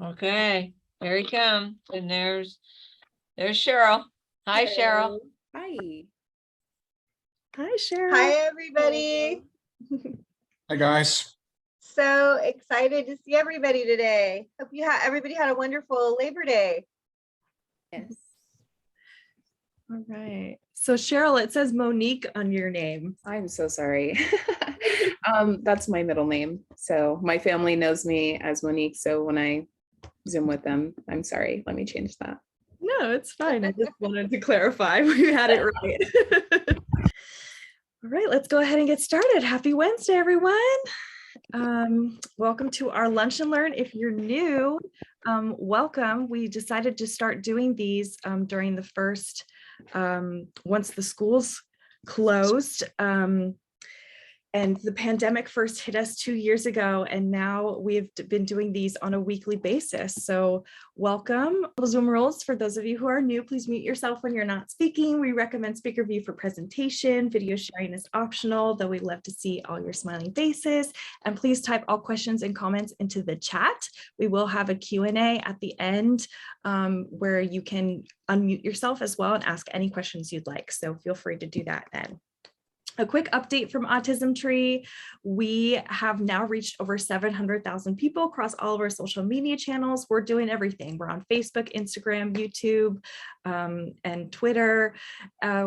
Okay, here he comes. And there's Cheryl. Hi, Cheryl. Hi. Hi, Cheryl. Hi, everybody. Hi, guys. So excited to see everybody today. Hope everybody had a wonderful Labor Day. Yes. All right. So Cheryl, it says Monique on your name. I'm so sorry. That's my middle name. So my family knows me as Monique. So when I Zoom with them, I'm sorry. Let me change that. No, it's fine. I just wanted to clarify we had it right. All right, let's go ahead and get started. Happy Wednesday, everyone. Welcome to our Lunch and Learn. If you're new, welcome. We decided to start doing these during the first, once the schools closed. And the pandemic first hit us 2 years ago, and now we've been doing these on a weekly basis. So welcome. Zoom rules for those of you who are new, please mute yourself when you're not speaking. We recommend speaker view for presentation. Video sharing is optional, though we love to see all your smiling faces. And please type all questions and comments into the chat. We will have a Q&A at the end where you can unmute yourself as well and ask any questions you'd like. So feel free to do that then. A quick update from Autism Tree. We have now reached over 700,000 people across all of our social media channels. We're doing everything. We're on Facebook, Instagram, YouTube, and Twitter.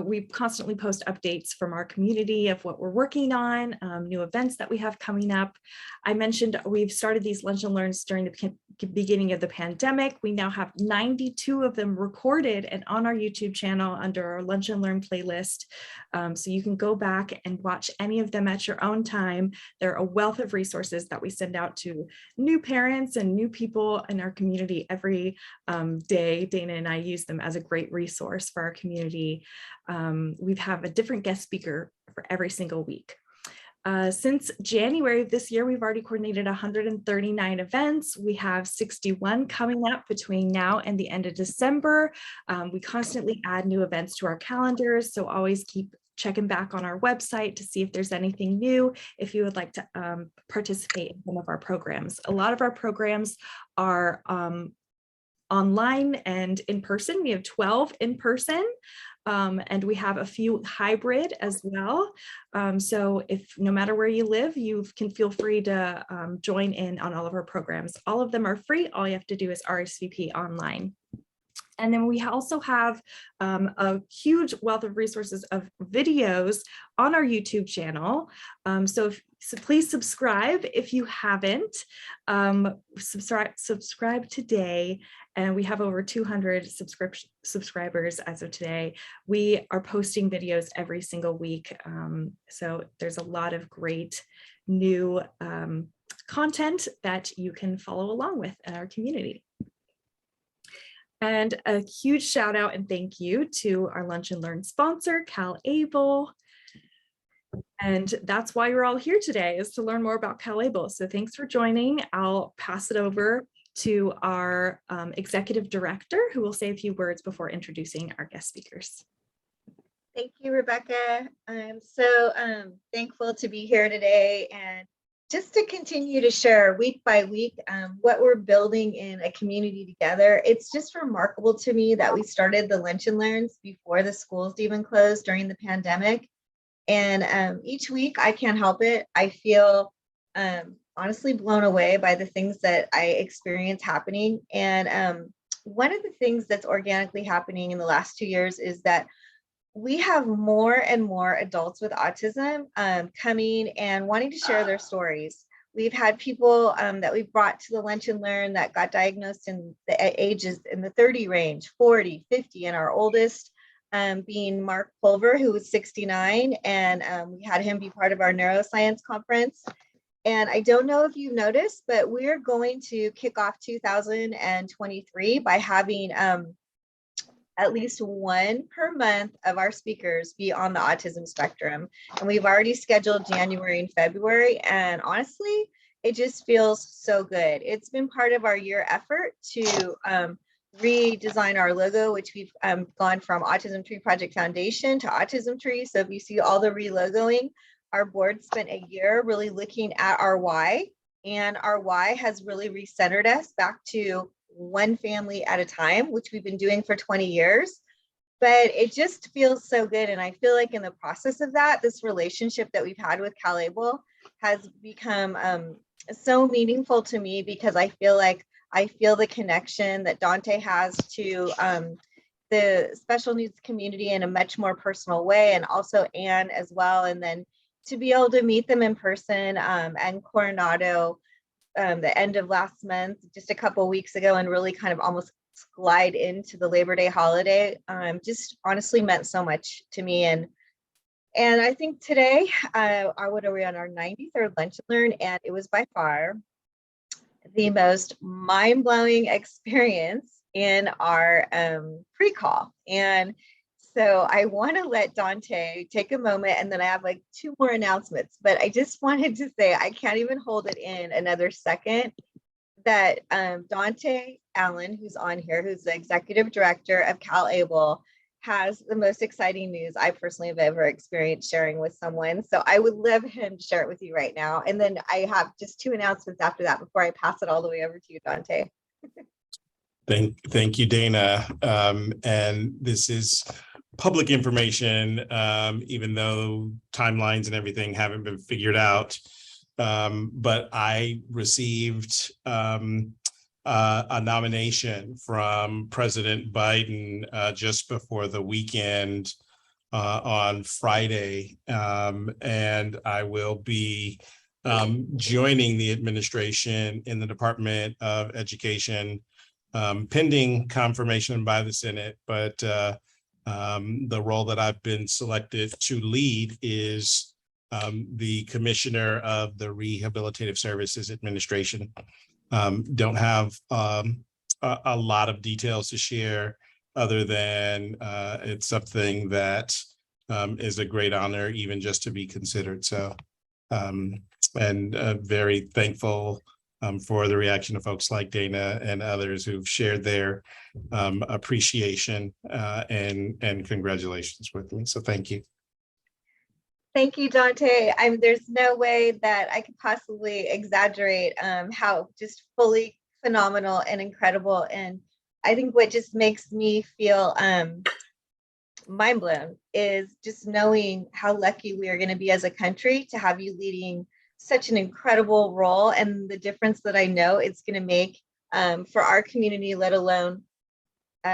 We constantly post updates from our community of what we're working on, new events that we have coming up. I mentioned we've started these Lunch and Learns during the beginning of the pandemic. We now have 92 of them recorded and on our YouTube channel under our Lunch and Learn playlist. So you can go back and watch any of them at your own time. They're a wealth of resources that we send out to new parents and new people in our community every day. Dana and I use them as a great resource for our community. We have a different guest speaker for every single week. Since January of this year, we've already coordinated 139 events. We have 61 coming up between now and the end of December. We constantly add new events to our calendars, so always keep checking back on our website to see if there's anything new, if you would like to participate in some of our programs. A lot of our programs are online and in person. We have 12 in person. And we have a few hybrid as well. So if no matter where you live, you can feel free to join in on all of our programs. All of them are free. All you have to do is RSVP online. And then we also have a huge wealth of resources of videos on our YouTube channel. So please subscribe if you haven't. Subscribe today. And we have over 200 subscribers as of today. We are posting videos every single week. So there's a lot of great new content that you can follow along with in our community. And a huge shout out and thank you to our Lunch and Learn sponsor, CalABLE. And that's why you're all here today, is to learn more about CalABLE. So thanks for joining. I'll pass it over to our executive director, who will say a few words before introducing our guest speakers. Thank you, Rebecca. I'm so thankful to be here today and just to continue to share week by week what we're building in a community together. It's just remarkable to me that we started the Lunch and Learns before the schools even closed during the pandemic. And each week, I can't help it. I feel honestly blown away by the things that I experience happening. And one of the things that's organically happening in the last 2 years is that we have more and more adults with autism coming and wanting to share their stories. We've had people that we've brought to the Lunch and Learn that got diagnosed in the ages in the 30 range, 40, 50, and our oldest being Mark Pulver, who was 69, and we had him be part of our neuroscience conference. And I don't know if you've noticed, but we're going to kick off 2023 by having at least one per month of our speakers be on the autism spectrum. And we've already scheduled January and February. And honestly, it just feels so good. It's been part of our year effort to redesign our logo, which we've gone from Autism Tree Project Foundation to Autism Tree. So if you see all the relogoing, our board spent a year really looking at our why And our why has really recentered us back to one family at a time, which we've been doing for 20 years. But it just feels so good. And I feel like in the process of that, this relationship that we've had with CalABLE has become so meaningful to me, because I feel like I feel the connection that Dante has to the special needs community in a much more personal way, and also Anne as well. And then to be able to meet them in person and Coronado the end of last month, just a couple of weeks ago, and really kind of almost glide into the Labor Day holiday, just honestly meant so much to me. And I think today, what are we on our 93rd lunch and learn, and it was by far the most mind-blowing experience in our pre-call. And so I want to let Dante take a moment, and then I have like 2 more announcements, but I just wanted to say, I can't even hold it in another second, that Dante Allen, who's on here, who's the executive director of CalABLE, has the most exciting news I personally have ever experienced sharing with someone. So I would love him to share it with you right now. And then I have just 2 announcements after that before I pass it all the way over to you, Dante. Thank you, Dana. And this is public information, even though timelines and everything haven't been figured out. But I received a nomination from President Biden just before the weekend on Friday, and I will be joining the administration in the Department of Education, pending confirmation by the Senate. But the role that I've been selected to lead is the Commissioner of the Rehabilitative Services Administration. Don't have a lot of details to share, other than it's something that is a great honor, even just to be considered. So, and very thankful for the reaction of folks like Dana and others who've shared their appreciation and congratulations with me. So thank you. Thank you, Dante. There's no way that I could possibly exaggerate how just fully phenomenal and incredible. And I think what just makes me feel mind blown is just knowing how lucky we are going to be as a country to have you leading such an incredible role, and the difference that I know it's going to make for our community, let alone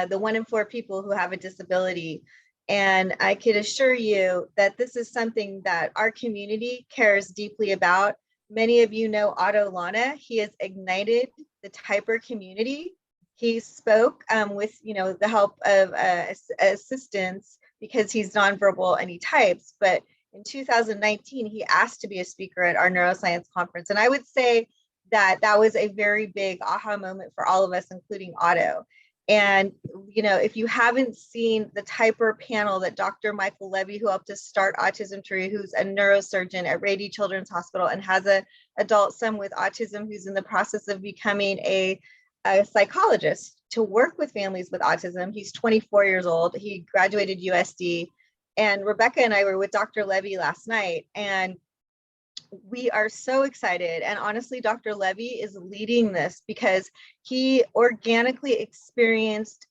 the 1 in 4 people who have a disability. And I can assure you that this is something that our community cares deeply about. Many of you know Otto Lana. He has ignited the typer community. He spoke with the help of assistants, because he's nonverbal and he types. But in 2019, he asked to be a speaker at our neuroscience conference. And I would say that that was a very big aha moment for all of us, including Otto. And, if you haven't seen the typer panel that Dr. Michael Levy, who helped us start Autism Tree, who's a neurosurgeon at Rady Children's Hospital and has an adult son with autism who's in the process of becoming a psychologist to work with families with autism. He's 24 years old. He graduated USD. And Rebecca and I were with Dr. Levy last night, and we are so excited. And honestly, Dr. Levy is leading this because he organically experienced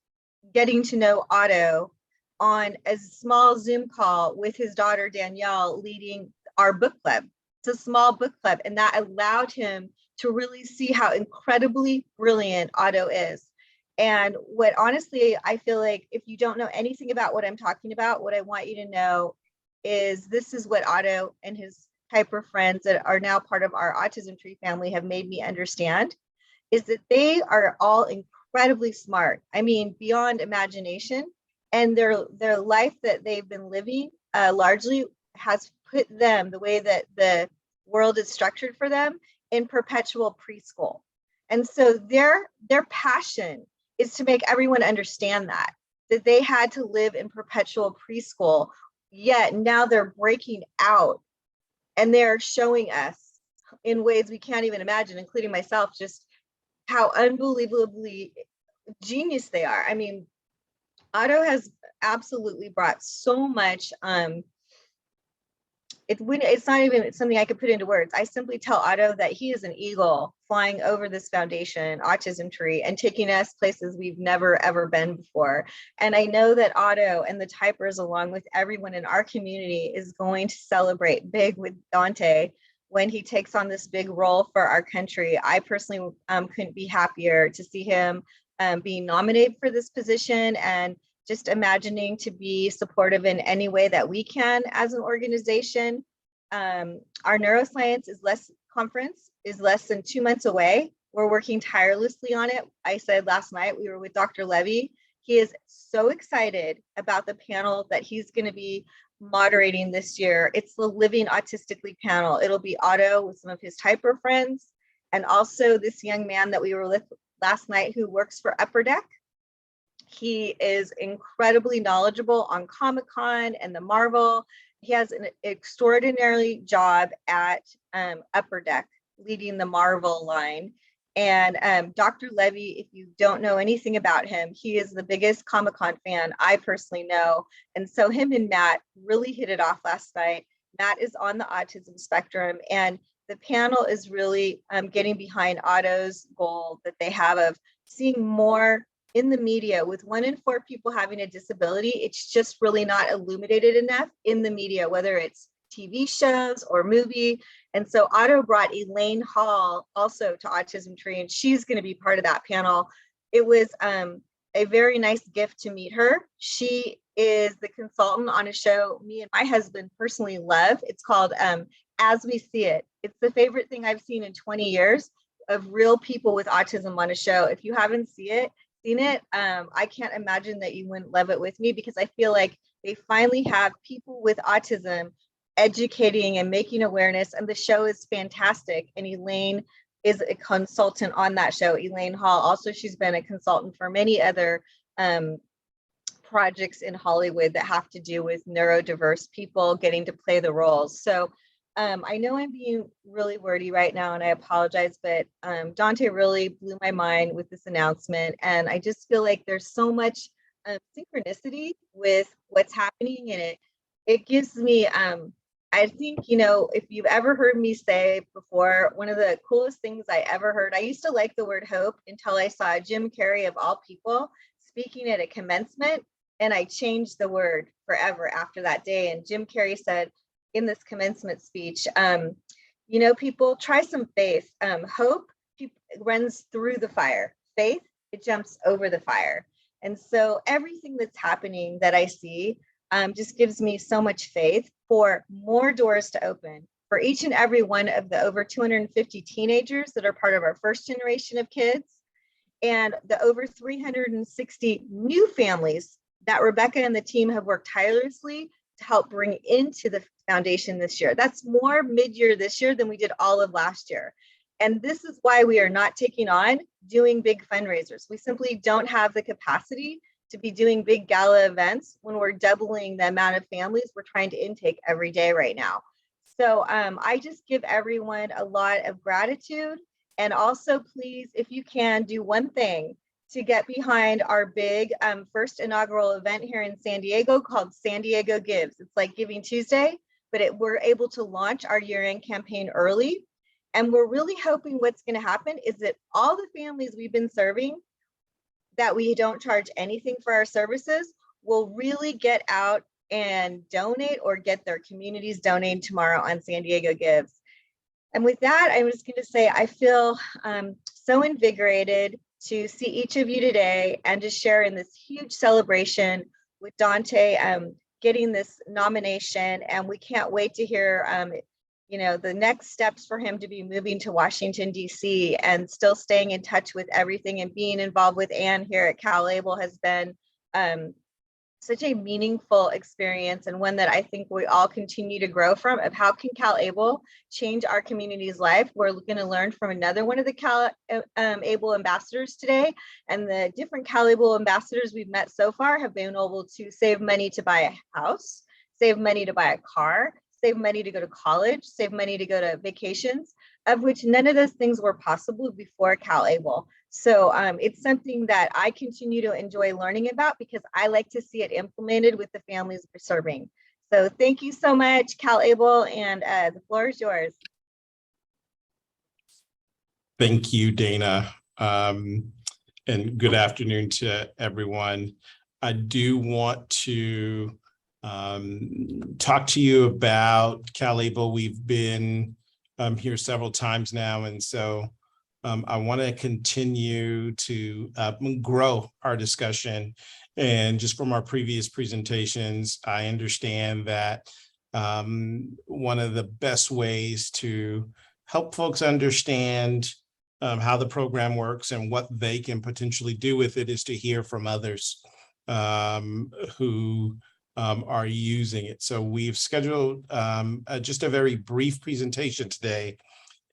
getting to know Otto on a small Zoom call with his daughter, Danielle, leading our book club. It's a small book club, and that allowed him to really see how incredibly brilliant Otto is. And what honestly, I feel like if you don't know anything about what I'm talking about, what I want you to know is this is what Otto and his typer friends that are now part of our Autism Tree family have made me understand, is that they are all incredibly smart. I mean, beyond imagination, and their life that they've been living largely has put them, the way that the world is structured for them, in perpetual preschool. And so their passion is to make everyone understand that they had to live in perpetual preschool, yet now they're breaking out and they're showing us in ways we can't even imagine, including myself, just how unbelievably genius they are. I mean, Otto has absolutely brought so much it's not even something I could put into words. I simply tell Otto that he is an eagle flying over this foundation, Autism Tree, and taking us places we've never, ever been before. And I know that Otto and the typers, along with everyone in our community, is going to celebrate big with Dante when he takes on this big role for our country. I personally couldn't be happier to see him being nominated for this position, and just imagining to be supportive in any way that we can as an organization. Our neuroscience conference is less than 2 months away. We're working tirelessly on it. I said last night we were with Dr. Levy. He is so excited about the panel that he's going to be moderating this year. It's the Living Autistically panel. It'll be Otto with some of his typer friends, and also this young man that we were with last night who works for Upper Deck. He is incredibly knowledgeable on Comic-Con and the Marvel. He has an extraordinary job at Upper Deck, leading the Marvel line. And Dr. Levy, if you don't know anything about him, he is the biggest Comic-Con fan I personally know. And so him and Matt really hit it off last night. Matt is on the autism spectrum, and the panel is really getting behind Otto's goal that they have of seeing more in the media. With 1 in 4 people having a disability, it's just really not illuminated enough in the media, whether it's TV shows or movie. And so Otto brought Elaine Hall also to Autism Tree, and she's going to be part of that panel. It was a very nice gift to meet her. She is the consultant on a show me and my husband personally love. It's called As We See It. It's the favorite thing I've seen in 20 years of real people with autism on a show. If you haven't seen it, I can't imagine that you wouldn't love it with me, because I feel like they finally have people with autism educating and making awareness, and the show is fantastic. And Elaine is a consultant on that show. Elaine Hall, also, she's been a consultant for many other projects in Hollywood that have to do with neurodiverse people getting to play the roles. So I know I'm being really wordy right now, and I apologize, but Dante really blew my mind with this announcement. And I just feel like there's so much synchronicity with what's happening, and it gives me, I think, if you've ever heard me say before, one of the coolest things I ever heard, I used to like the word hope until I saw Jim Carrey, of all people, speaking at a commencement, and I changed the word forever after that day. And Jim Carrey said in this commencement speech, people, try some faith. Hope runs through the fire. Faith, it jumps over the fire. And so everything that's happening that I see just gives me so much faith for more doors to open for each and every one of the over 250 teenagers that are part of our first generation of kids, and the over 360 new families that Rebecca and the team have worked tirelessly to help bring into the foundation this year. That's more mid-year this year than we did all of last year. And this is why we are not taking on doing big fundraisers. We simply don't have the capacity to be doing big gala events when we're doubling the amount of families we're trying to intake every day right now. So I just give everyone a lot of gratitude. And also, please, if you can, do one thing to get behind our big first inaugural event here in San Diego called San Diego Gives. It's like Giving Tuesday, but we're able to launch our year-end campaign early. And we're really hoping what's going to happen is that all the families we've been serving that we don't charge anything for our services will really get out and donate, or get their communities donating tomorrow on San Diego Gives. And with that, I'm just going to say I feel so invigorated to see each of you today and to share in this huge celebration with Dante getting this nomination. And we can't wait to hear the next steps for him to be moving to Washington, D.C. and still staying in touch with everything, and being involved with Anne here at CalABLE has been such a meaningful experience, and one that I think we all continue to grow from, of how can CalABLE change our community's life. We're going to learn from another one of the CalABLE ambassadors today, and the different CalABLE ambassadors we've met so far have been able to save money to buy a house, save money to buy a car, save money to go to college, save money to go to vacations, of which none of those things were possible before CalABLE. So it's something that I continue to enjoy learning about, because I like to see it implemented with the families we're serving. So thank you so much, CalABLE, and the floor is yours. Thank you, Dana. And good afternoon to everyone. I do want to talk to you about CalABLE. We've been here several times now, and so I want to continue to grow our discussion. And just from our previous presentations, I understand that one of the best ways to help folks understand how the program works and what they can potentially do with it is to hear from others who are using it. So we've scheduled just a very brief presentation today.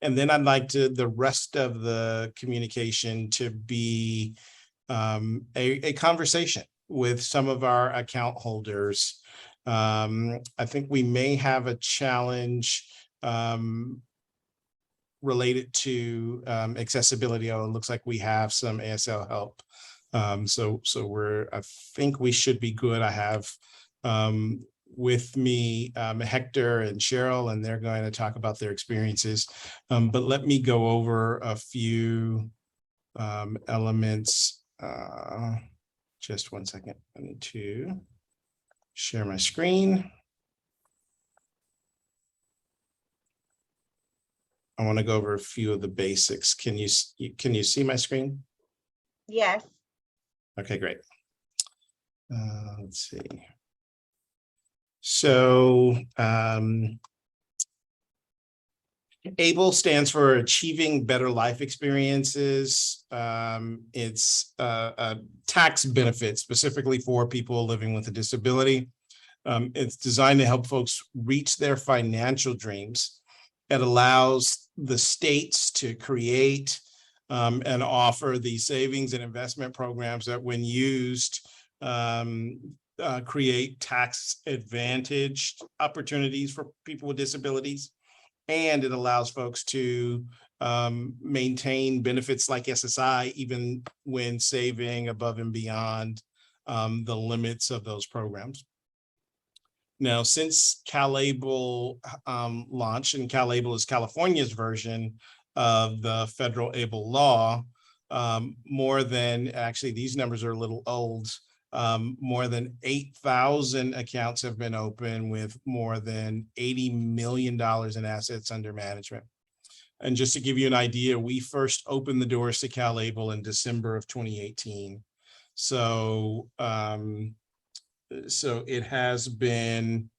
And then I'd like the rest of the communication to be a conversation with some of our account holders. I think we may have a challenge related to accessibility. Oh, it looks like we have some ASL help. So I think we should be good. I have with me Hector and Cheryl, and they're going to talk about their experiences. But let me go over a few elements. Just one second. I need to share my screen. I want to go over a few of the basics. Can you see my screen? Yes. Okay, great. Let's see. So ABLE stands for Achieving Better Life Experiences. It's a tax benefit specifically for people living with a disability. It's designed to help folks reach their financial dreams. It allows the states to create and offer the savings and investment programs that, when used, create tax advantaged opportunities for people with disabilities. And it allows folks to maintain benefits like SSI, even when saving above and beyond the limits of those programs. Now, since CalABLE launched, and CalABLE is California's version of the federal ABLE law, more than, actually these numbers are a little old, more than 8,000 accounts have been opened with more than $80 million in assets under management. And just to give you an idea, we first opened the doors to CalABLE in December of 2018. So it has been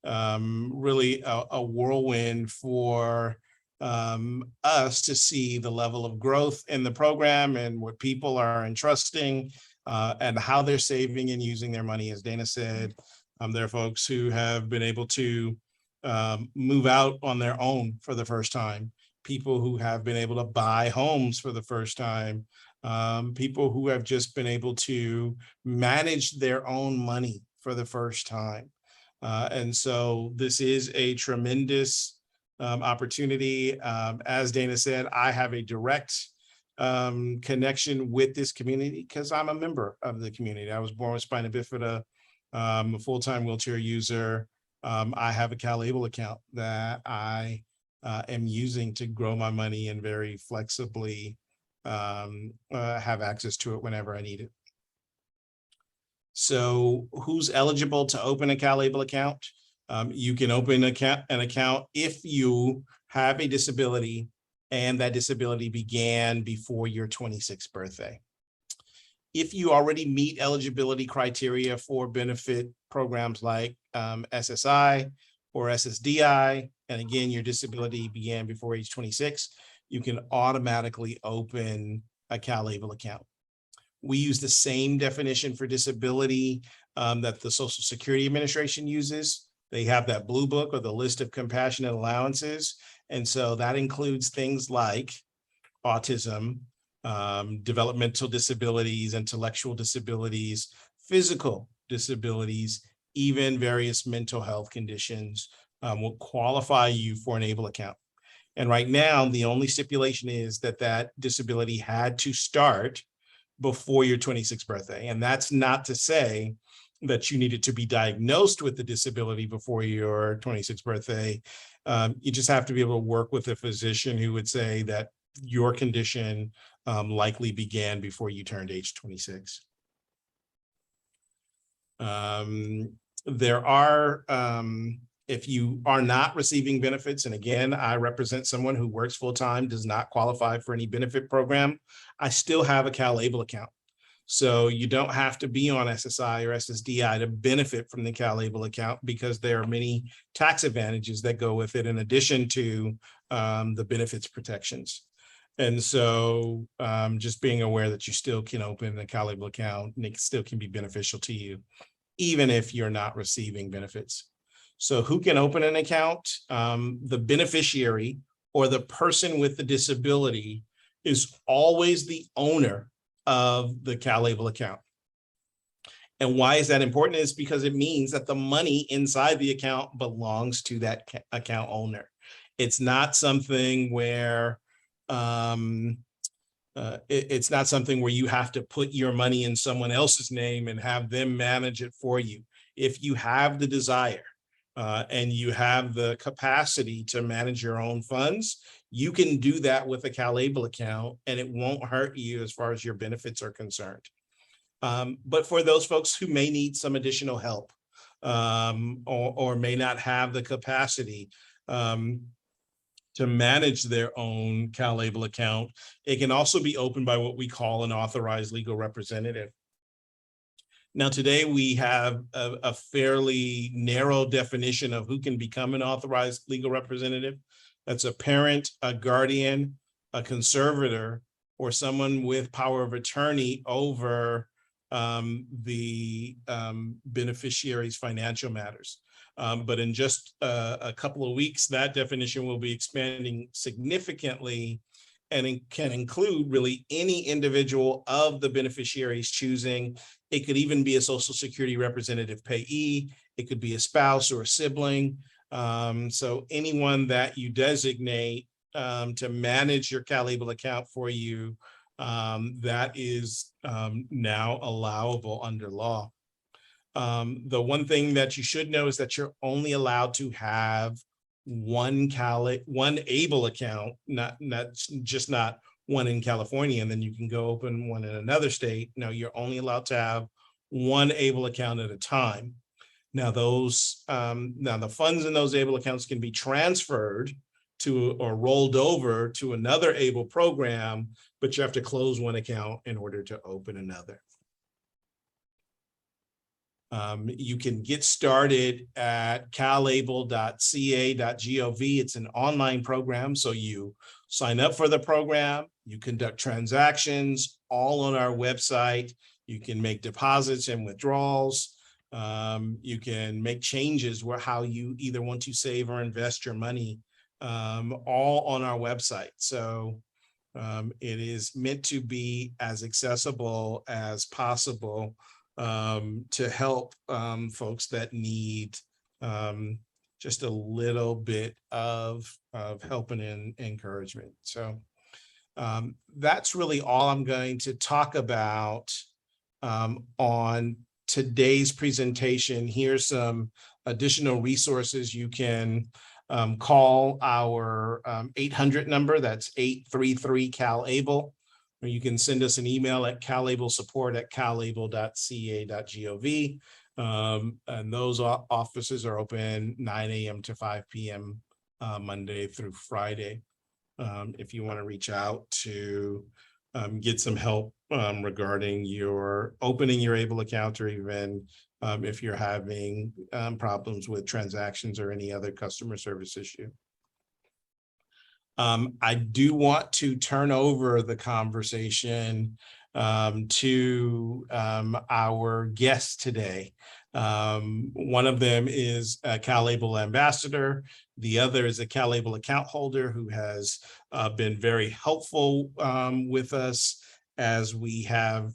really a whirlwind for us to see the level of growth in the program and what people are entrusting and how they're saving and using their money. As Dana said, there are folks who have been able to move out on their own for the first time, people who have been able to buy homes for the first time, people who have just been able to manage their own money for the first time. And so this is a tremendous opportunity. As Dana said, I have a direct connection with this community because I'm a member of the community. I was born with spina bifida, a full-time wheelchair user. I have a CalABLE account that I am using to grow my money and very flexibly have access to it whenever I need it. So who's eligible to open a CalABLE account? You can open an account if you have a disability and that disability began before your 26th birthday. If you already meet eligibility criteria for benefit programs like SSI or SSDI, and again, your disability began before age 26, you can automatically open a CalABLE account. We use the same definition for disability that the Social Security Administration uses. They have that blue book or the list of compassionate allowances. And so that includes things like autism, developmental disabilities, intellectual disabilities, physical disabilities, even various mental health conditions will qualify you for an ABLE account. And right now, the only stipulation is that that disability had to start before your 26th birthday. And that's not to say that you needed to be diagnosed with the disability before your 26th birthday. You just have to be able to work with a physician who would say that your condition likely began before you turned age 26. There are, if you are not receiving benefits, and again, I represent someone who works full-time, does not qualify for any benefit program, I still have a CalABLE account. So you don't have to be on SSI or SSDI to benefit from the CalABLE account, because there are many tax advantages that go with it in addition to the benefits protections. And so just being aware that you still can open a CalABLE account and it still can be beneficial to you, even if you're not receiving benefits. So who can open an account? The beneficiary or the person with the disability is always the owner of the CalABLE account. And why is that important? Is because it means that the money inside the account belongs to that account owner. It's not something where it's not something where you have to put your money in someone else's name and have them manage it for you. If you have the desire and you have the capacity to manage your own funds, you can do that with a CalABLE account and it won't hurt you as far as your benefits are concerned. But for those folks who may need some additional help or may not have the capacity to manage their own CalABLE account, it can also be opened by what we call an authorized legal representative. Now, today we have a fairly narrow definition of who can become an authorized legal representative. That's a parent, a guardian, a conservator, or someone with power of attorney over the beneficiary's financial matters. But in just a couple of weeks, that definition will be expanding significantly, and it can include really any individual of the beneficiary's choosing. It could even be a Social Security representative payee. It could be a spouse or a sibling. So anyone that you designate to manage your CalABLE account for you, that is now allowable under law. The one thing that you should know is that you're only allowed to have one ABLE account, not one in California, and then you can go open one in another state. No, you're only allowed to have one ABLE account at a time. Now the funds in those ABLE accounts can be transferred to or rolled over to another ABLE program, but you have to close one account in order to open another. You can get started at calable.ca.gov. It's an online program, so you sign up for the program, you conduct transactions all on our website. You can make deposits and withdrawals. You can make changes where how you either want to save or invest your money, all on our website. So it is meant to be as accessible as possible to help folks that need just a little bit of help and encouragement. So that's really all I'm going to talk about on today's presentation. Here's some additional resources. You can call our 800 number, that's 833-CalABLE. Or you can send us an email at calablesupport@calable.ca.gov. And those offices are open 9 a.m. to 5 p.m. Monday through Friday. If you want to reach out to get some help regarding your opening your ABLE account, or even if you're having problems with transactions or any other customer service issue. I do want to turn over the conversation to our guests today. One of them is a CalABLE ambassador. The other is a CalABLE account holder who has been very helpful with us as we have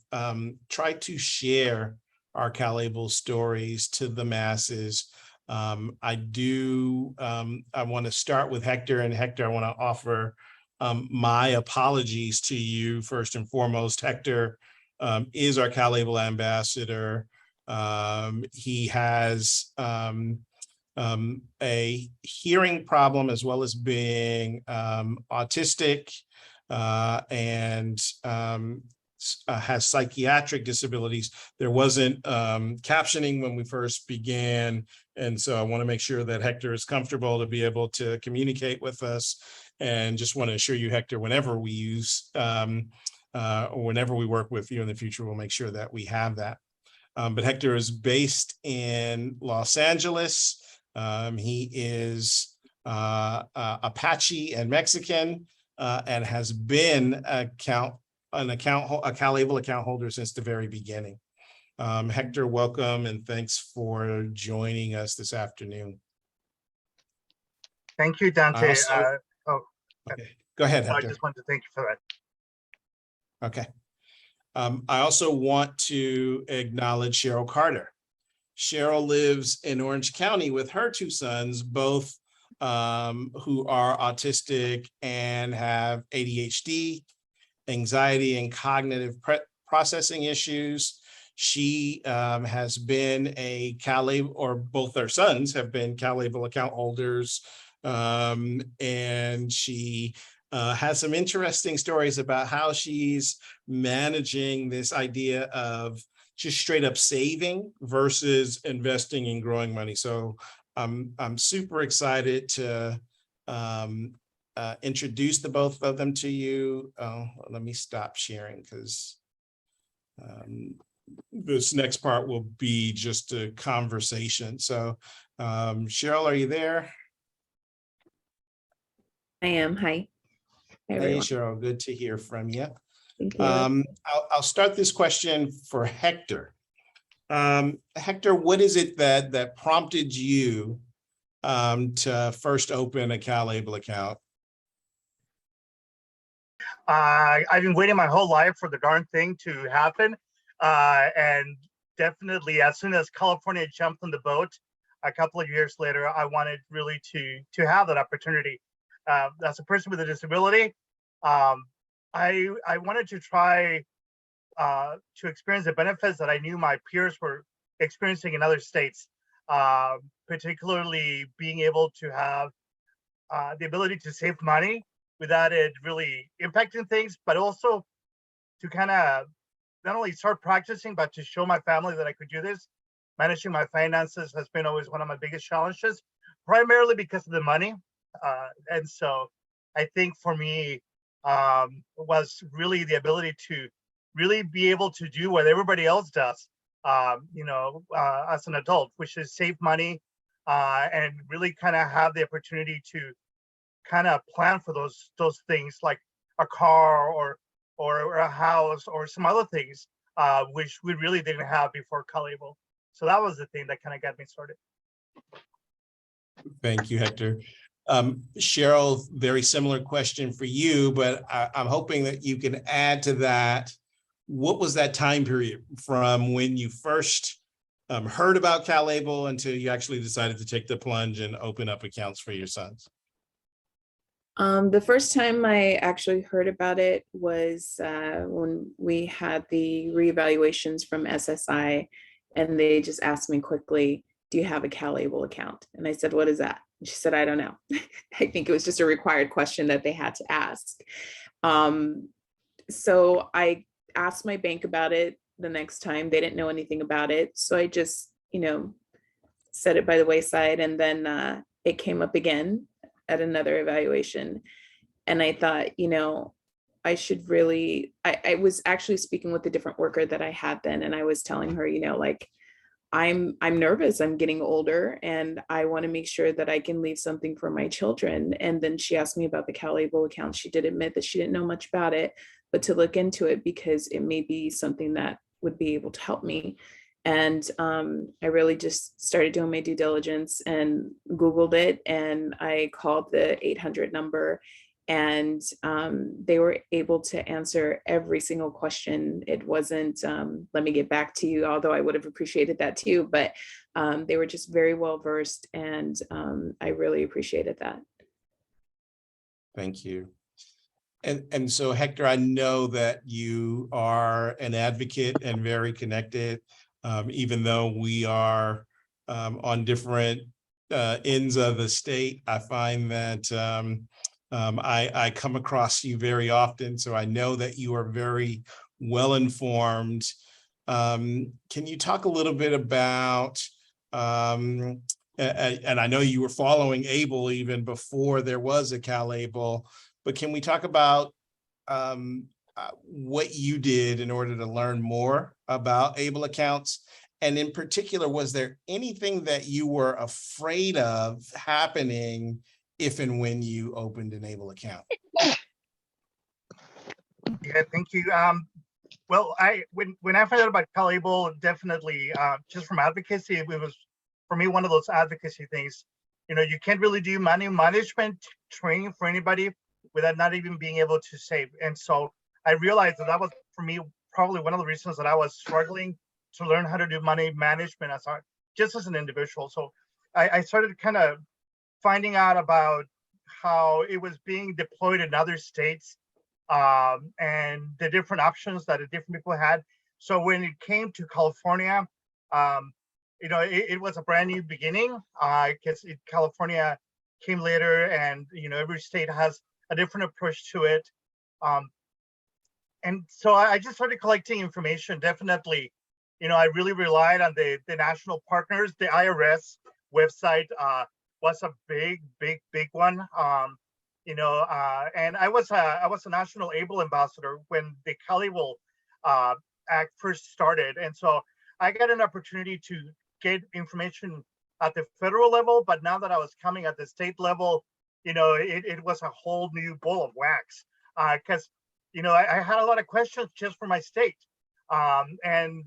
tried to share our CalABLE stories to the masses. I want to start with Hector, and Hector, I want to offer my apologies to you first and foremost. Hector is our CalABLE ambassador. He has a hearing problem as well as being autistic and has psychiatric disabilities. There wasn't captioning when we first began. And so I want to make sure that Hector is comfortable to be able to communicate with us. And just want to assure you, Hector, whenever we use or whenever we work with you in the future, we'll make sure that we have that. But Hector is based in Los Angeles. He is Apache and Mexican and has been a CalABLE account holder since the very beginning. Hector, welcome and thanks for joining us this afternoon. Thank you, Dante. Okay. Go ahead, I Hector. just want to thank you for that. Okay. I also want to acknowledge Cheryl Carter. Cheryl lives in Orange County with her two sons, both who are autistic and have ADHD, anxiety, and cognitive processing issues. She has been a CalABLE, or both their sons have been CalABLE account holders, and she has some interesting stories about how she's managing this idea of just straight up saving versus investing and growing money. So I'm super excited to introduce the both of them to you. Let me stop sharing because this next part will be just a conversation. So Cheryl, are you there? I am. Hi. Hi, Hey, everyone. Cheryl, good to hear from you. Thank you. I'll start this question for Hector. Hector, what is it that prompted you to first open a CalABLE account? I've been waiting my whole life for the darn thing to happen. And definitely as soon as California jumped on the boat, a couple of years later, I wanted really to have that opportunity. As a person with a disability, I wanted to try to experience the benefits that I knew my peers were experiencing in other states, particularly being able to have the ability to save money without it really impacting things, but also to kind of not only start practicing, but to show my family that I could do this. Managing my finances has been always one of my biggest challenges, primarily because of the money. And so I think for me was really the ability to really be able to do what everybody else does, as an adult, which is save money and really kind of have the opportunity to kind of plan for those things like a car or a house or some other things, which we really didn't have before CalABLE. So that was the thing that kind of got me started. Thank you, Hector. Cheryl, very similar question for you, but I'm hoping that you can add to that. What was that time period from when you first heard about CalABLE until you actually decided to take the plunge and open up accounts for your sons? The first time I actually heard about it was when we had the reevaluations from SSI, and they just asked me quickly, do you have a CalABLE account? And I said, what is that? And she said, I don't know. I think it was just a required question that they had to ask. So I asked my bank about it the next time. They didn't know anything about it. So I just, set it by the wayside. And then it came up again at another evaluation. And I thought, I should really, I was actually speaking with a different worker that I had then. And I was telling her, I'm nervous, I'm getting older, and I want to make sure that I can leave something for my children. And then she asked me about the CalABLE account. She did admit that she didn't know much about it, but to look into it because it may be something that would be able to help me. And I really just started doing my due diligence and Googled it, and I called the 800 number, and they were able to answer every single question. It wasn't, let me get back to you, although I would have appreciated that too, but they were just very well versed, and I really appreciated that. Thank you. And so Hector, I know that you are an advocate and very connected Even though we are on different ends of the state, I find that I come across you very often, so I know that you are very well informed. Can you talk a little bit about, and I know you were following ABLE even before there was a CalABLE, but can we talk about what you did in order to learn more about ABLE accounts? And in particular, was there anything that you were afraid of happening if and when you opened an ABLE account? Yeah, thank you. Well, when I found out about CalABLE, definitely just from advocacy, it was for me one of those advocacy things. You know, you can't really do money management training for anybody without not even being able to save. And so I realized that was for me probably one of the reasons that I was struggling to learn how to do money management just as an individual. So I started kind of finding out about how it was being deployed in other states and the different options that the different people had. So when it came to California, you know, it was a brand new beginning because California came later, and you know, every state has a different approach to it. And so I just started collecting information. Definitely, you know, I really relied on the national partners. The IRS website was a big one. You know, and I was a national ABLE ambassador when the CalABLE Act first started, and so I got an opportunity to get information at the federal level. But now that I was coming at the state level, you know, it was a whole new bowl of wax because you know I had a lot of questions just for my state, and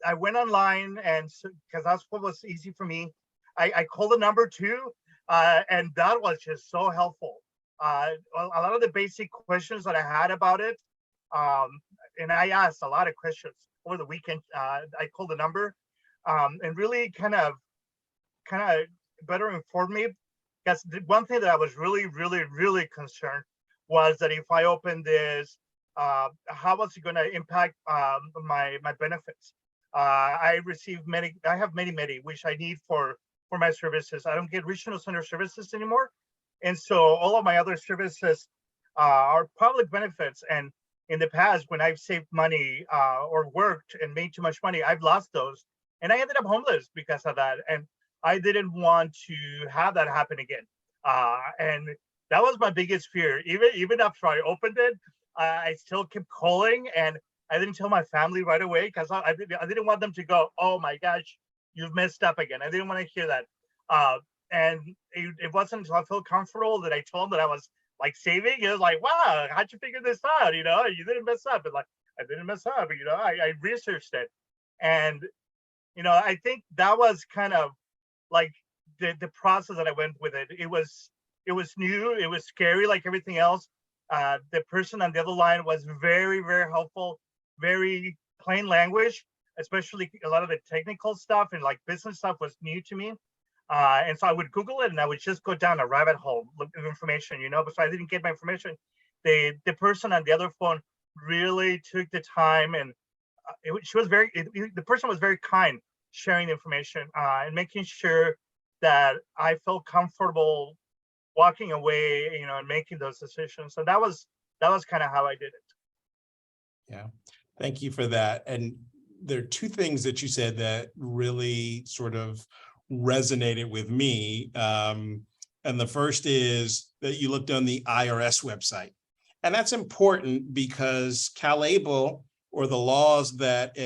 I went online, and because that's what was easy for me, I called the number 2, and that was just so helpful. A lot of the basic questions that I had about it, and I asked a lot of questions over the weekend. I called the number and really kind of better informed me. Because the one thing that I was really concerned was that if I opened this, how was it going to impact my benefits? I have many which I need for my services. I don't get regional center services anymore. And so all of my other services are public benefits. And in the past, when I've saved money or worked and made too much money, I've lost those. And I ended up homeless because of that. And I didn't want to have that happen again. And that was my biggest fear. Even after I opened it, I still kept calling, and I didn't tell my family right away because I didn't want them to go, "Oh my gosh, you've messed up again." I didn't want to hear that. And it wasn't until I felt comfortable that I told them that I was like saving. It was like, "Wow, how'd you figure this out? You know, you didn't mess up." And like, I didn't mess up. You know, I researched it, and you know, I think that was kind of like the process that I went with it. It was new. It was scary, like everything else. The person on the other line was very helpful, very plain language, especially a lot of the technical stuff and like business stuff was new to me. And so I would Google it, and I would just go down a rabbit hole looking for information, you know, but so I didn't get my information. The person on the other phone really took the time, and the person was very kind, sharing information and making sure that I felt comfortable walking away, you know, and making those decisions. So that was kind of how I did it. Yeah, thank you for that. And there are two things that you said that really sort of resonated with me. And the first is that you looked on the IRS website. And that's important because CalABLE, or the laws that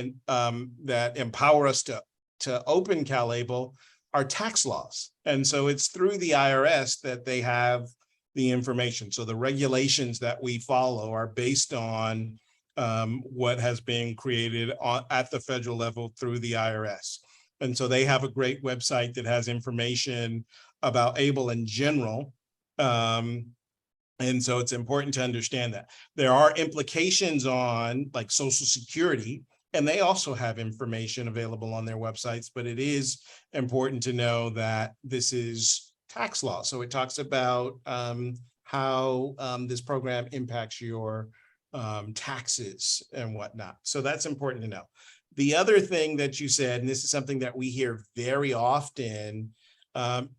empower us to open CalABLE, are tax laws. And so it's through the IRS that they have the information. So the regulations that we follow are based on what has been created at the federal level through the IRS. And so they have a great website that has information about ABLE in general. And so it's important to understand that. There are implications on like Social Security, and they also have information available on their websites, but it is important to know that this is tax law. So it talks about how this program impacts your taxes and whatnot. So that's important to know. The other thing that you said, and this is something that we hear very often,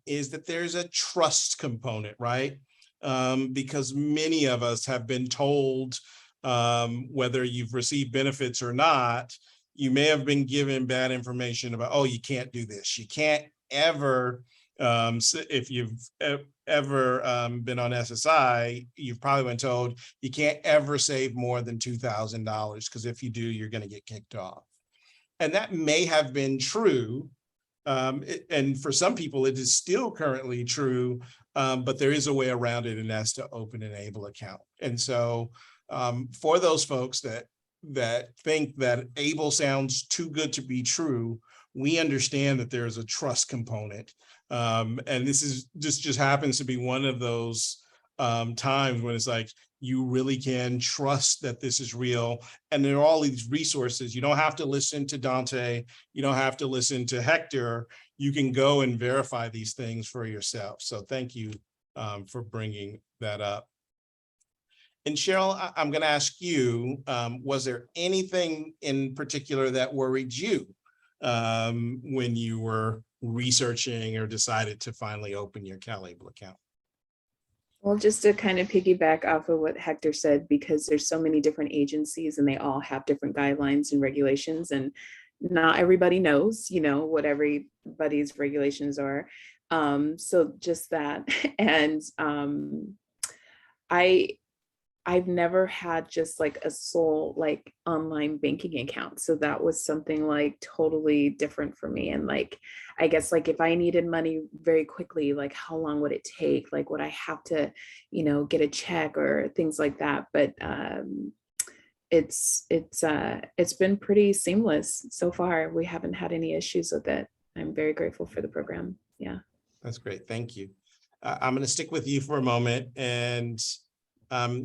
is that there's a trust component, right? Because many of us have been told, whether you've received benefits or not, you may have been given bad information about, oh, you can't do this. You can't ever, if you've ever been on SSI, you've probably been told you can't ever save more than $2,000 because if you do, you're going to get kicked off. And that may have been true. And for some people, it is still currently true, but there is a way around it, and that's to open an ABLE account. And so for those folks that think that ABLE sounds too good to be true, we understand that there is a trust component. And this just happens to be one of those times when it's like, you really can trust that this is real. And there are all these resources. You don't have to listen to Dante. You don't have to listen to Hector. You can go and verify these things for yourself. So thank you for bringing that up. And Cheryl, I'm going to ask you, was there anything in particular that worried you when you were researching or decided to finally open your CalABLE account? Well, just to kind of piggyback off of what Hector said, because there's so many different agencies and they all have different guidelines and regulations, and not everybody knows, what everybody's regulations are. So just that. And I've never had just like a sole like online banking account. So that was something like totally different for me. And like, I guess like if I needed money very quickly, like how long would it take? Like would I have to, get a check or things like that? But it's been pretty seamless so far. We haven't had any issues with it. I'm very grateful for the program. Yeah. That's great. Thank you. I'm going to stick with you for a moment and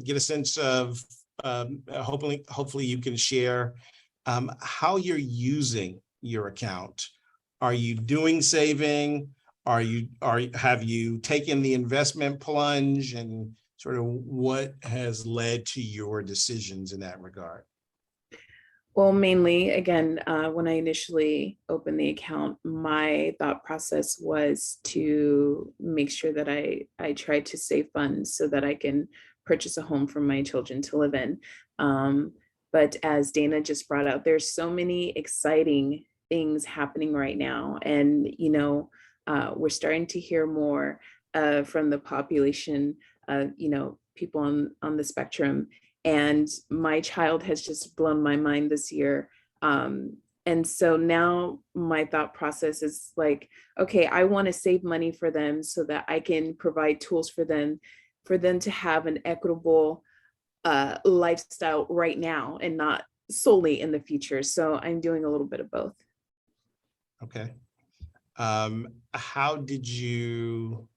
get a sense of hopefully you can share how you're using your account. Are you doing saving? Have you taken the investment plunge, and sort of what has led to your decisions in that regard? Well, mainly, again, when I initially opened the account, my thought process was to make sure that I tried to save funds so that I can purchase a home for my children to live in. But as Dana just brought out, there's so many exciting things happening right now. And, we're starting to hear more from the population, people on the spectrum. And my child has just blown my mind this year. And so now my thought process is like, okay, I want to save money for them so that I can provide tools for them to have an equitable lifestyle right now and not solely in the future. So I'm doing a little bit of both. Okay. How did you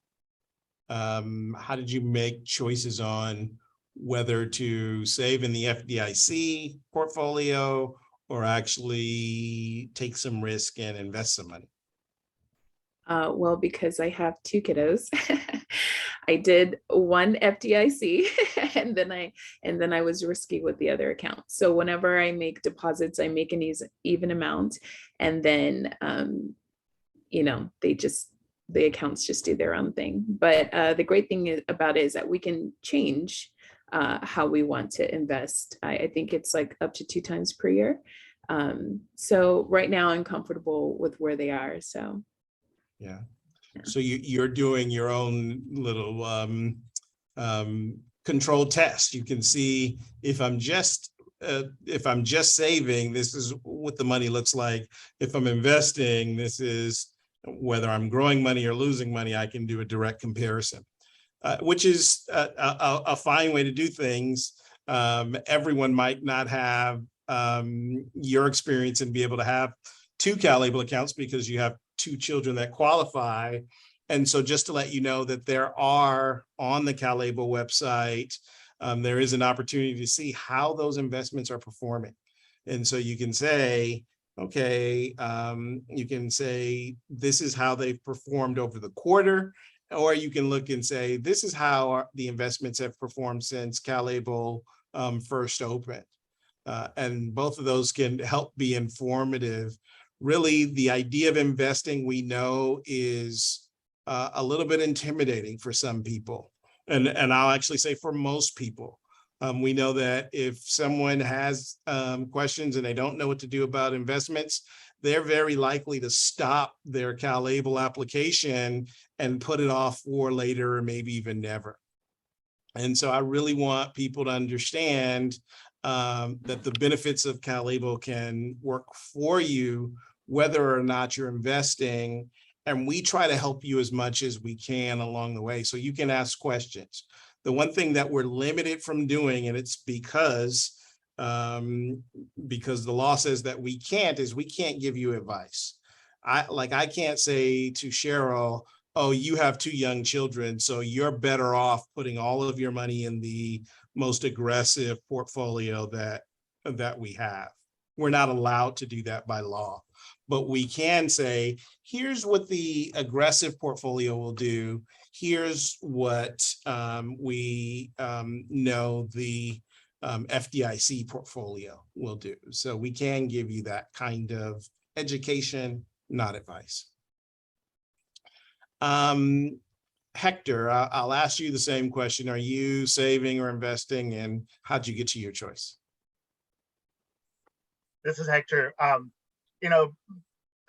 make choices on whether to save in the FDIC portfolio or actually take some risk and invest some money? Well, because I have two kiddos, I did one FDIC and then I was risky with the other account. So whenever I make deposits, I make an even amount, and then the accounts just do their own thing. But the great thing about it is that we can change how we want to invest. I think it's like up to 2 times per year. So right now I'm comfortable with where they are. So yeah. So you're doing your own little controlled test. You can see if I'm just saving, this is what the money looks like. If I'm investing, this is whether I'm growing money or losing money. I can do a direct comparison, which is a fine way to do things. Everyone might not have your experience and be able to have 2 CalABLE accounts because you have 2 children that qualify. And so just to let you know that there are on the CalABLE website, there is an opportunity to see how those investments are performing. And so you can say, okay, you can say, this is how they've performed over the quarter, or you can look and say, this is how the investments have performed since CalABLE first opened. And both of those can help be informative. Really, the idea of investing, we know, is a little bit intimidating for some people. And I'll actually say for most people. We know that if someone has questions and they don't know what to do about investments, they're very likely to stop their CalABLE application and put it off for later or maybe even never. And so I really want people to understand that the benefits of CalABLE can work for you, whether or not you're investing. And we try to help you as much as we can along the way. So you can ask questions. The one thing that we're limited from doing, and it's because the law says that we can't, is we can't give you advice. I can't say to Cheryl, oh, you have 2 young children, so you're better off putting all of your money in the most aggressive portfolio that we have. We're not allowed to do that by law, but we can say, here's what the aggressive portfolio will do. Here's what we know the FDIC portfolio will do. So we can give you that kind of education, not advice. Hector, I'll ask you the same question. Are you saving or investing, and how'd you get to your choice? This is Hector. You know,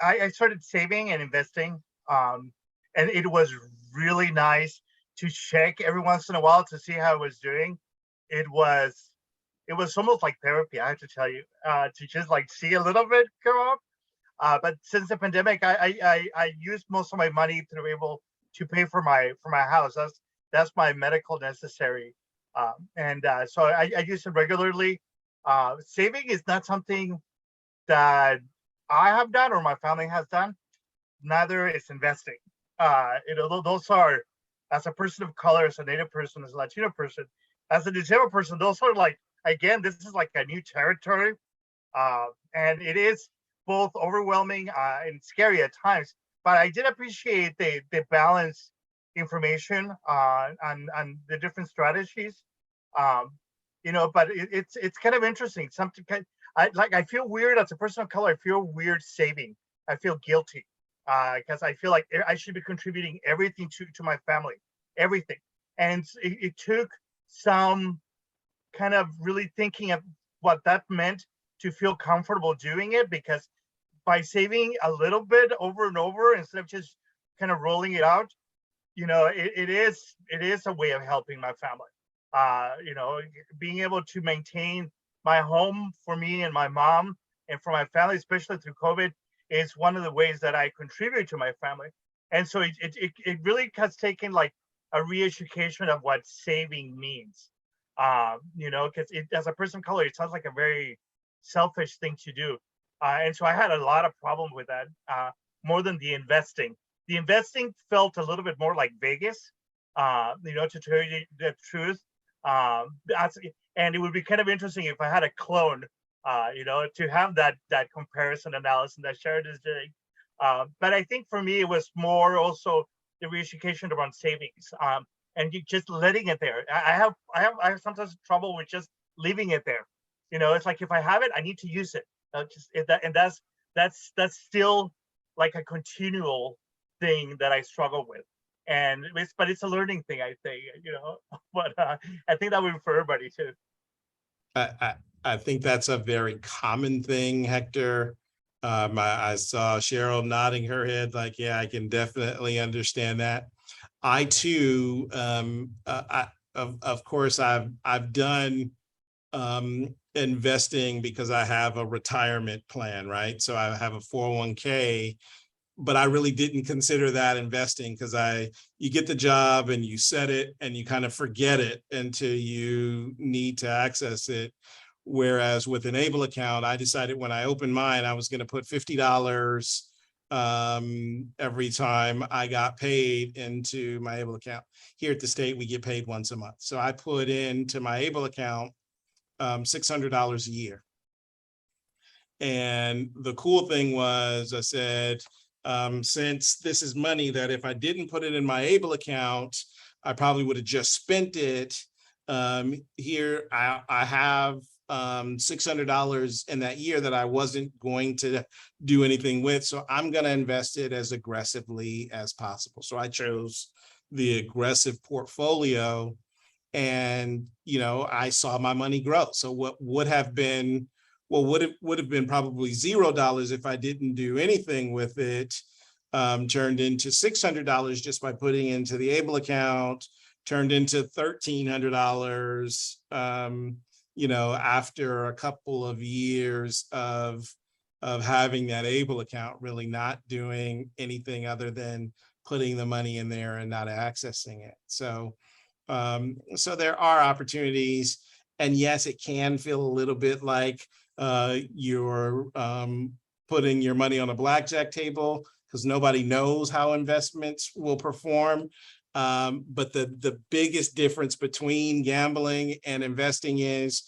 I started saving and investing, and it was really nice to check every once in a while to see how I was doing. It was almost like therapy, I have to tell you, to just like see a little bit go up. But since the pandemic, I used most of my money to be able to pay for my house. That's my medical necessary, so I use it regularly. Saving is not something that I have done or my family has done. Neither is investing. Those are, as a person of color, as a Native person, as a Latino person, as a disabled person, those are like, again, this is like a new territory, and it is both overwhelming and scary at times. But I did appreciate the balanced information on the different strategies. But it's kind of interesting. Something I feel weird as a person of color. I feel weird saving. I feel guilty because I feel like I should be contributing everything to my family, everything. And it took some kind of really thinking of what that meant to feel comfortable doing it, because by saving a little bit over and over instead of just kind of rolling it out, it is a way of helping my family. Being able to maintain my home for me and my mom and for my family, especially through COVID, is one of the ways that I contribute to my family. And so it really has taken like a re-education of what saving means. Because as a person of color, it sounds like a very selfish thing to do. And so I had a lot of problem with that, more than the investing. The investing felt a little bit more like Vegas, to tell you the truth. And it would be kind of interesting if I had a clone, to have that comparison analysis that Cheryl is doing. But I think for me, it was more also the re-education around savings, and just letting it there. I have sometimes trouble with just leaving it there. It's like if I have it, I need to use it. That's still like a continual thing that I struggle with. But it's a learning thing, I think, but I think that would be for everybody too. I think that's a very common thing, Hector. I saw Cheryl nodding her head like, yeah, I can definitely understand that. I too, of course, I've done investing because I have a retirement plan, right? So I have a 401k, but I really didn't consider that investing because you get the job and you set it and you kind of forget it until you need to access it. Whereas with an ABLE account, I decided when I opened mine, I was going to put $50 every time I got paid into my ABLE account. Here at the state, we get paid once a month. So I put into my ABLE account $600 a year. And the cool thing was I said, since this is money that if I didn't put it in my ABLE account, I probably would have just spent it. Here I have $600 in that year that I wasn't going to do anything with. So I'm going to invest it as aggressively as possible. So I chose the aggressive portfolio, and, I saw my money grow. So what would have been, would have been probably $0 if I didn't do anything with it, turned into $600 just by putting into the ABLE account, turned into $1,300, after a couple of years of having that ABLE account, really not doing anything other than putting the money in there and not accessing it. So there are opportunities, and yes, it can feel a little bit like you're putting your money on a blackjack table, because nobody knows how investments will perform. But the biggest difference between gambling and investing is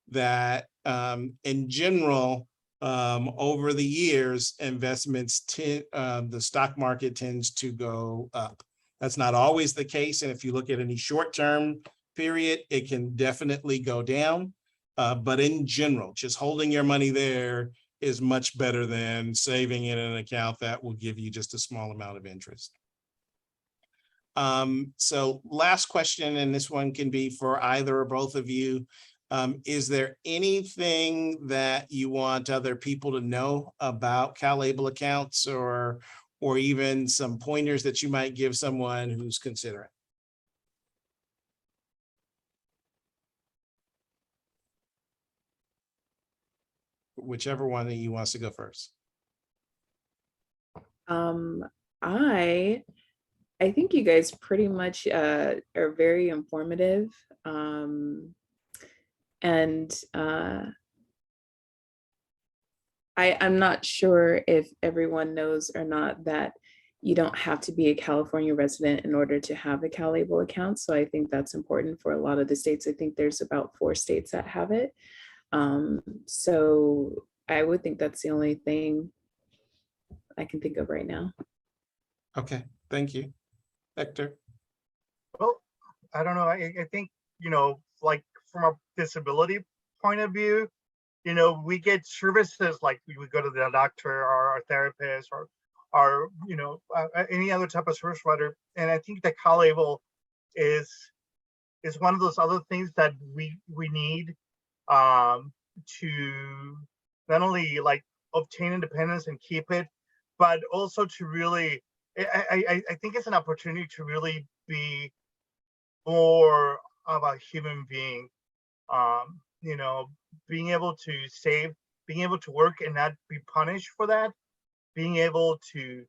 that in general, over the years, investments, the stock market tends to go up. That's not always the case. And if you look at any short-term period, it can definitely go down. But in general, just holding your money there is much better than saving in an account that will give you just a small amount of interest. So last question, and this one can be for either or both of you. Is there anything that you want other people to know about CalABLE accounts, or even some pointers that you might give someone who's considering? Whichever one of you wants to go first. I think you guys pretty much are very informative. I'm not sure if everyone knows or not that you don't have to be a California resident in order to have a CalABLE account. So I think that's important for a lot of the states. I think there's about 4 states that have it. So I would think that's the only thing I can think of right now. Okay, thank you. Hector? Well, I don't know. I think, like from a disability point of view, we get services like we would go to the doctor or our therapist or any other type of service provider. And I think that CalABLE is one of those other things that we need to not only like obtain independence and keep it, but also to really, I think it's an opportunity to really be more of a human being. Being able to save, being able to work and not be punished for that, being able to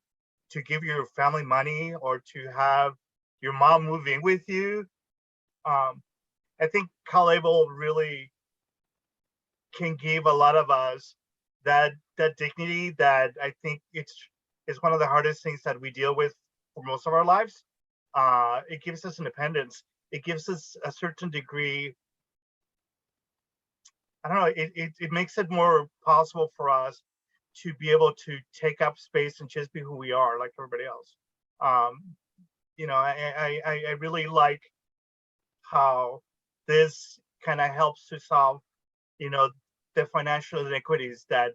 give your family money or to have your mom move in with you. I think CalABLE really can give a lot of us that dignity that I think it's one of the hardest things that we deal with for most of our lives. It gives us independence. It gives us a certain degree. I don't know, it makes it more possible for us to be able to take up space and just be who we are like everybody else. I really like how this kind of helps to solve, the financial inequities that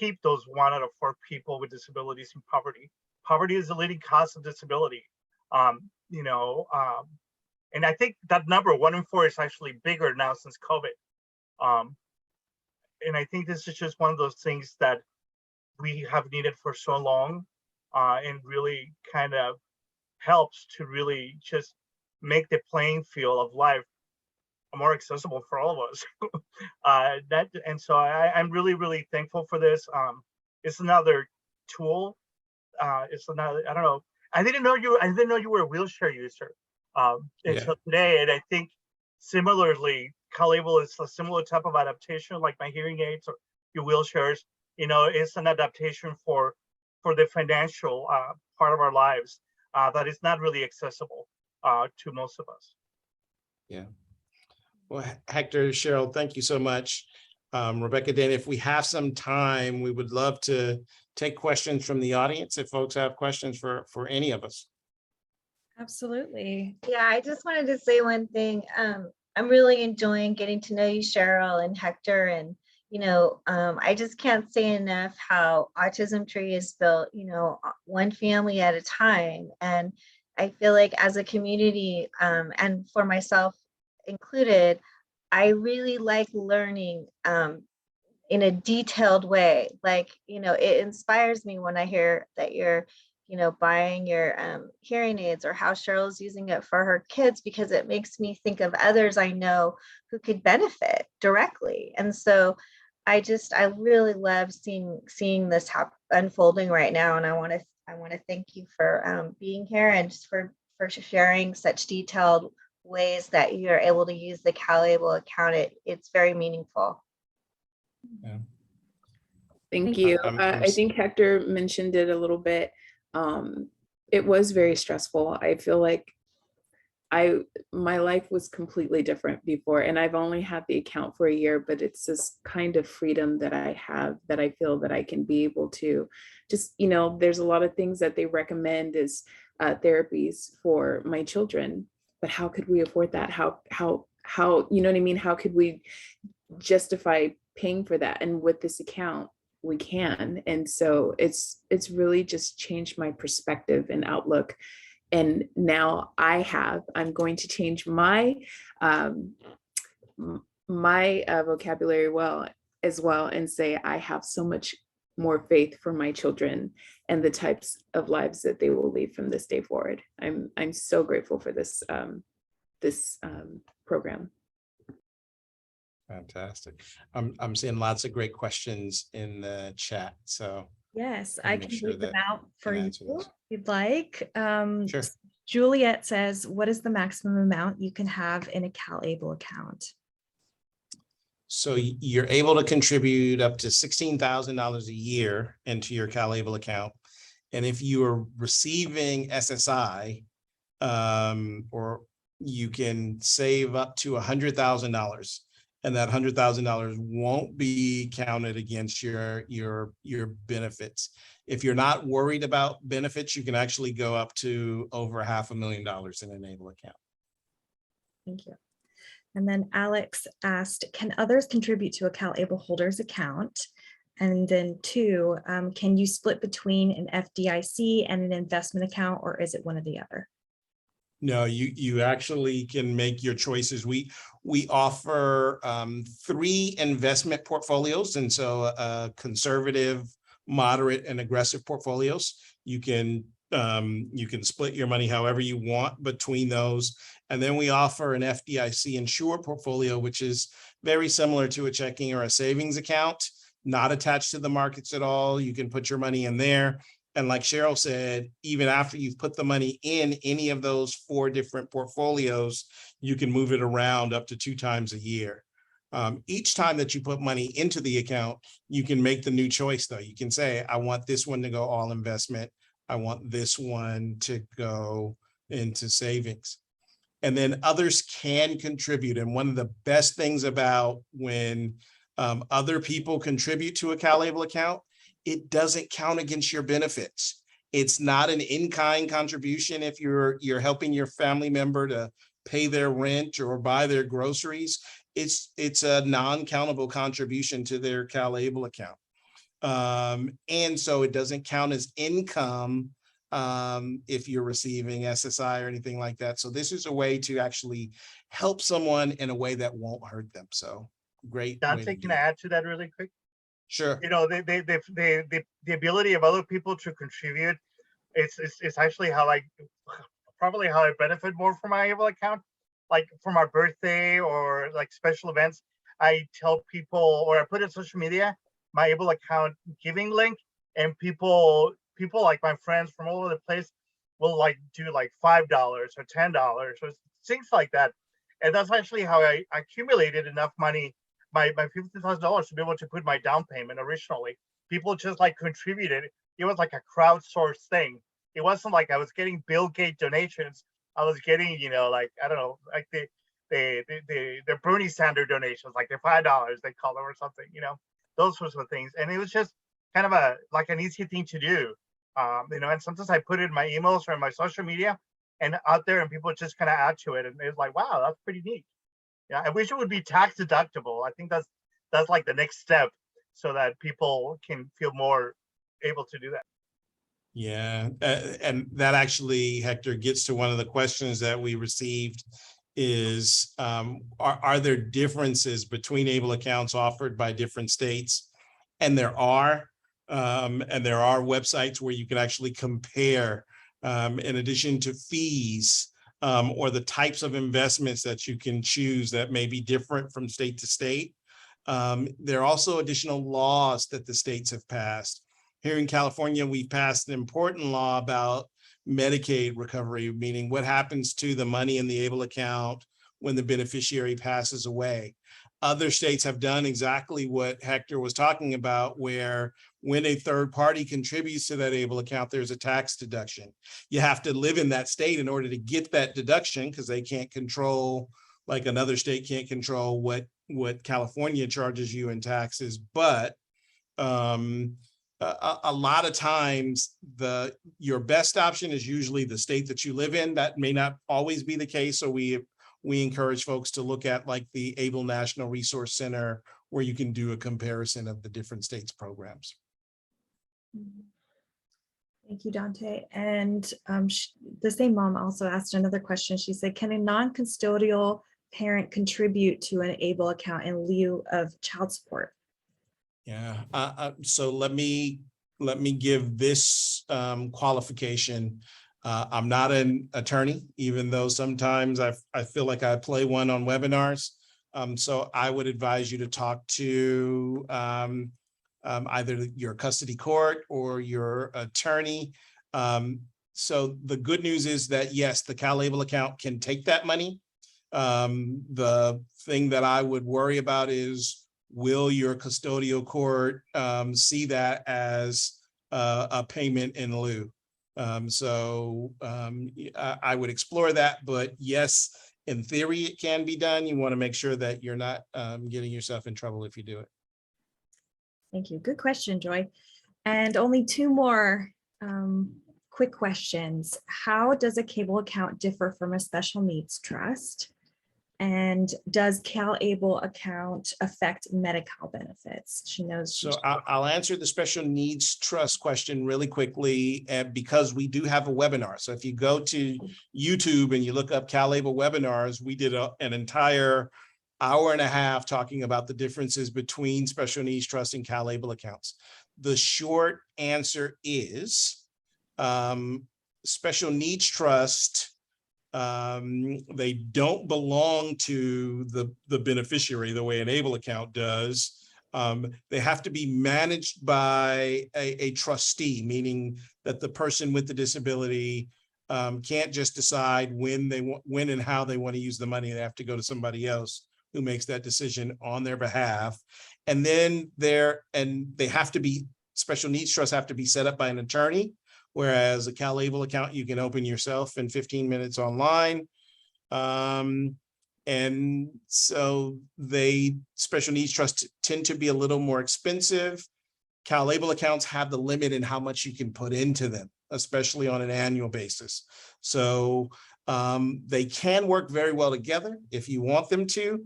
keep those 1 out of 4 people with disabilities in poverty. Poverty is the leading cause of disability. And I think that number 1 in 4 is actually bigger now since COVID. And I think this is just one of those things that we have needed for so long, and really kind of helps to really just make the playing field of life more accessible for all of us. And so I'm really, really thankful for this. It's another tool. It's another, I don't know. I didn't know you were a wheelchair user until today. And I think similarly, CalABLE is a similar type of adaptation, like my hearing aids or your wheelchairs. It's an adaptation for the financial part of our lives that is not really accessible to most of us. Yeah. Well, Hector, Cheryl, thank you so much. Rebecca, Dan, if we have some time, we would love to take questions from the audience if folks have questions for any of us. Absolutely. Yeah, I just wanted to say one thing. I'm really enjoying getting to know you, Cheryl and Hector. And, I just can't say enough how Autism Tree is built, one family at a time. And I feel like as a community, and for myself included, I really like learning in a detailed way. Like, it inspires me when I hear that you're, buying your hearing aids, or how Cheryl's using it for her kids, because it makes me think of others I know who could benefit directly. And so I really love seeing this unfolding right now. And I want to thank you for being here, and just for sharing such detailed ways that you're able to use the CalABLE account. It's very meaningful. Yeah. Thank you. I think Hector mentioned it a little bit. It was very stressful. I feel like my life was completely different before, and I've only had the account for a year, but it's this kind of freedom that I have, that I feel that I can be able to just, there's a lot of things that they recommend as therapies for my children, but how could we afford that? How, you know what I mean? How could we justify paying for that? And with this account, we can. And so it's really just changed my perspective and outlook. And now I'm going to change my vocabulary as well, and say I have so much more faith for my children and the types of lives that they will lead from this day forward. I'm so grateful for this program. Fantastic. I'm seeing lots of great questions in the chat. So Yes, I'll I make can sure read them that out for you answer those. if you'd like. Sure. Juliet says, what is the maximum amount you can have in a CalABLE account? So you're able to contribute up to $16,000 a year into your CalABLE account. And if you are receiving SSI, or you can save up to $100,000, and that $100,000 won't be counted against your benefits. If you're not worried about benefits, you can actually go up to over $500,000 in an ABLE account. Thank you. And then Alex asked, can others contribute to a CalABLE holders account? And then 2, can you split between an FDIC and an investment account, or is it one or the other? No, you actually can make your choices. We offer 3 investment portfolios, and so conservative, moderate, and aggressive portfolios. You can split your money however you want between those. And then we offer an FDIC insured portfolio, which is very similar to a checking or a savings account, not attached to the markets at all. You can put your money in there. And like Cheryl said, even after you've put the money in any of those 4 different portfolios, you can move it around up to 2 times a year. Each time that you put money into the account, you can make the new choice though. You can say, I want this one to go all investment. I want this one to go into savings. And then others can contribute. And one of the best things about when other people contribute to a CalABLE account, it doesn't count against your benefits. It's not an in-kind contribution if you're helping your family member to pay their rent or buy their groceries. It's a non-countable contribution to their CalABLE account. And so it doesn't count as income if you're receiving SSI or anything like that. So this is a way to actually help someone in a way that won't hurt them. So great. Dante, can I add to that really quick? Sure. The ability of other people to contribute, it's actually probably how I benefit more from my ABLE account. Like for my birthday or like special events, I tell people, or I put in social media, my ABLE account giving link, and people like my friends from all over the place will like do like $5 or $10 or things like that. And that's actually how I accumulated enough money, my $50,000, to be able to put my down payment originally. People just like contributed. It was like a crowdsourced thing. It wasn't like I was getting Bill Gates donations. I was getting, like, I don't know, like the Bernie Sanders donations, like the $5 they call them or something, those sorts of things. And it was just kind of an easy thing to do. And sometimes I put it in my emails or in my social media and out there, and people just kind of add to it. And it's like, wow, that's pretty neat. Yeah, I wish it would be tax deductible. I think that's like the next step so that people can feel more able to do that. Yeah, and that actually, Hector, gets to one of the questions that we received is, are there differences between ABLE accounts offered by different states? And there are websites where you can actually compare, in addition to fees, or the types of investments that you can choose that may be different from state to state. There are also additional laws that the states have passed. Here in California, we passed an important law about Medicaid recovery, meaning what happens to the money in the ABLE account when the beneficiary passes away. Other states have done exactly what Hector was talking about, where when a third party contributes to that ABLE account, there's a tax deduction. You have to live in that state in order to get that deduction because they can't control, like another state can't control what California charges you in taxes. But a lot of times your best option is usually the state that you live in. That may not always be the case. So we encourage folks to look at like the ABLE National Resource Center, where you can do a comparison of the different states' programs. Thank you, Dante. And the same mom also asked another question. She said, can a non-custodial parent contribute to an ABLE account in lieu of child support? Yeah, so let me give this qualification. I'm not an attorney, even though sometimes I feel like I play one on webinars. So I would advise you to talk to either your custody court or your attorney. So the good news is that yes, the CalABLE account can take that money. The thing that I would worry about is, will your custodial court see that as a payment in lieu? I would explore that, but yes, in theory, it can be done. You want to make sure that you're not getting yourself in trouble if you do it. Thank you. Good question, Joy. And only two more quick questions. How does a CABLE account differ from a special needs trust? And does CalABLE account affect Medi-Cal benefits? She knows. So I'll answer the special needs trust question really quickly, because we do have a webinar. So if you go to YouTube and you look up CalABLE webinars, we did an entire hour and a half talking about the differences between special needs trust and CalABLE accounts. The short answer is special needs trust, they don't belong to the beneficiary the way an ABLE account does. They have to be managed by a trustee, meaning that the person with the disability can't just decide when and how they want to use the money. They have to go to somebody else who makes that decision on their behalf. And then they have to be, special needs trusts have to be set up by an attorney. Whereas a CalABLE account, you can open yourself in 15 minutes online. And so special needs trusts tend to be a little more expensive. CalABLE accounts have the limit in how much you can put into them, especially on an annual basis. So they can work very well together if you want them to.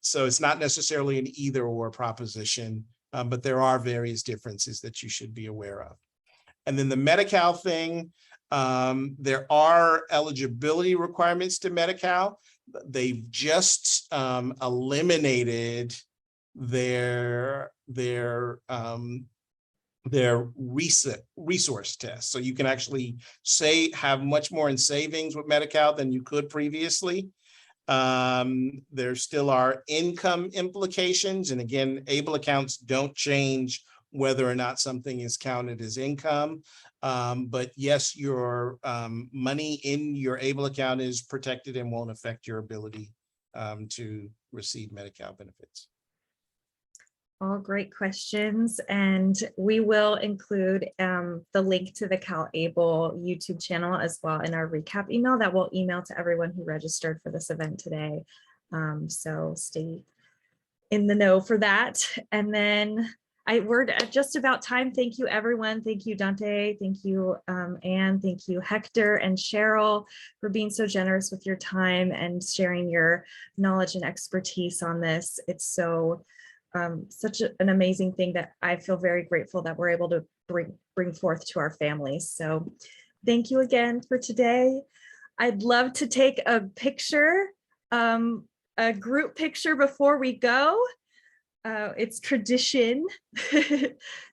So it's not necessarily an either or proposition, but there are various differences that you should be aware of. And then the Medi-Cal thing, there are eligibility requirements to Medi-Cal. They've just eliminated their resource test. So you can actually have much more in savings with Medi-Cal than you could previously. There still are income implications. And again, ABLE accounts don't change whether or not something is counted as income. But yes, your money in your ABLE account is protected and won't affect your ability to receive Medi-Cal benefits. All great questions. And we will include the link to the CalABLE YouTube channel as well in our recap email that we'll email to everyone who registered for this event today. So stay in the know for that. And then We're at just about time. Thank you, everyone. Thank you, Dante. Thank you, Anne. Thank you, Hector and Cheryl, for being so generous with your time and sharing your knowledge and expertise on this. It's so such an amazing thing that I feel very grateful that we're able to bring forth to our families. So thank you again for today. I'd love to take a picture, a group picture before we go. It's tradition.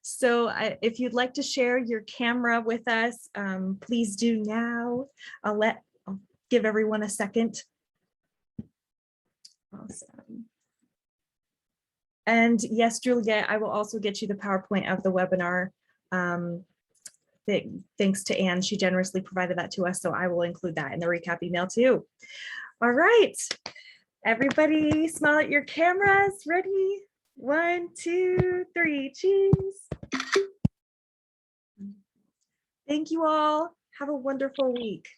So if you'd like to share your camera with us, please do now. I'll give everyone a second. Awesome. And yes, Juliet, I will also get you the PowerPoint of the webinar. Thanks to Anne, she generously provided that to us, so I will include that in the recap email too. All right, everybody smile at your cameras. Ready? 1, 2, 3, cheese. Thank you all. Have a wonderful week.